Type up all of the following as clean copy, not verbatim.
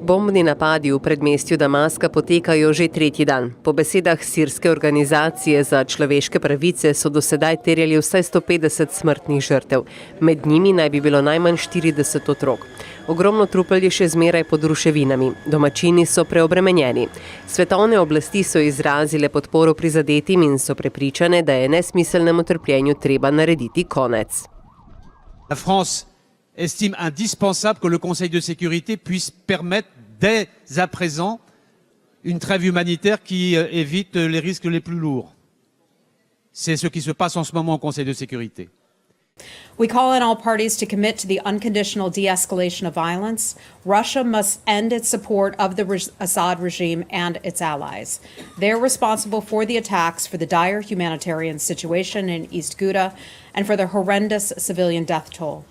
Bombni napadi v predmestju Damaska potekajo že tretji dan. Po besedah sirske organizacije za človeške pravice so do sedaj terjali vsaj 150 smrtnih žrtev. Med njimi naj bi bilo najmanj 40 otrok. Ogromno trupel je še zmeraj pod ruševinami. Domačini so preobremenjeni. Svetovne oblasti so izrazile podporo prizadetim in so prepričane, da je nesmiselnemu trpljenju treba narediti konec. La France estime indispensable que le Conseil de sécurité puisse permettre dès à présent une trêve humanitaire qui évite les risques les plus lourds. C'est ce qui se passe en ce moment au Conseil de sécurité. We call on all parties to commit to the unconditional de-escalation of violence. Russia must end its support of the Assad regime and its allies. They're responsible for the attacks, for the dire humanitarian situation in East Ghouta, and for the horrendous civilian death toll.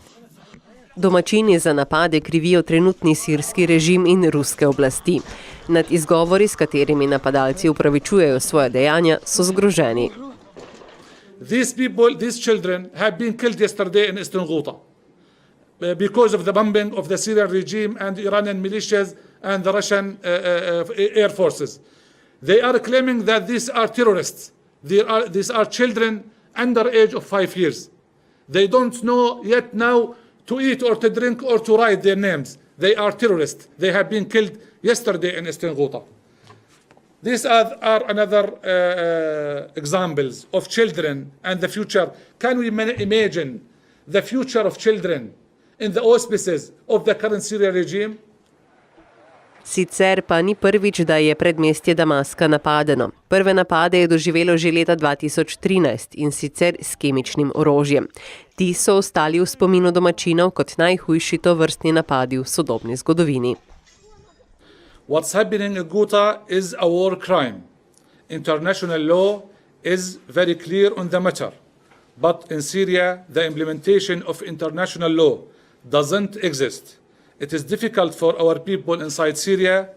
Domačini za napade krivijo trenutni sirski režim in ruske oblasti. Nad izgovori, s katerimi napadalci upravičujejo svoje dejanja, so zgroženi. These children have been killed yesterday in Eastern Ghouta because of the bombing of the Syrian regime and Iranian militias and the Russian air forces. They are claiming that these are terrorists. These are children under age of 5 years. They don't know yet now to eat or to drink or to write their names. They are terrorists. They have been killed yesterday in Eastern Ghouta. These are another examples of children and the future. Can we imagine the future of children in the auspices of the current Syrian regime? Sicer pa ni prvič, da je predmestje Damaska napadeno. Prve napade je doživelo že leta 2013 in sicer s kemičnim orožjem. Ti so ostali v spominu domačinov kot najhujši tovrstni napadi v sodobni zgodovini. What's happening in Ghouta is a war crime. International law is very clear on the matter. But in Syria, the implementation of international law doesn't exist. It is difficult for our people inside Syria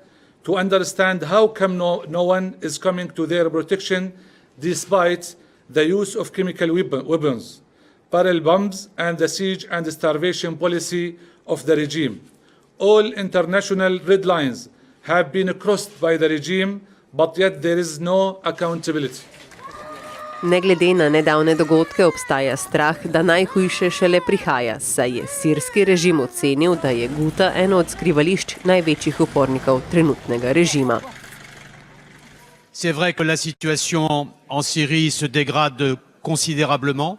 to understand how come no one is coming to their protection despite the use of chemical weapons, barrel bombs, and the siege and starvation policy of the regime. All international red lines have been crossed by the regime, but yet there is no accountability. Ne glede na nedavne dogodke obstaja strah, da najhujše šele prihaja, saj je sirski režim ocenil, da je Ghouta eno od skrivališč največjih upornikov trenutnega režima. C'est vrai que la situation en Syrie se dégrade considérablement.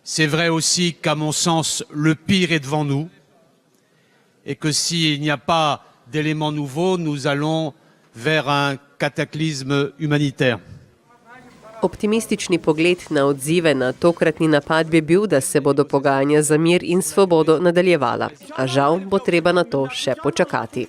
C'est vrai aussi qu'à mon sens, le pire est devant nous et que s'il n'y a pas d'éléments nouveaux, nous allons vers un cataclysme humanitaire. Optimistični pogled na odzive na tokratni napad bi bil, da se bodo pogajanja za mir in svobodo nadaljevala, a žal bo treba na to še počakati.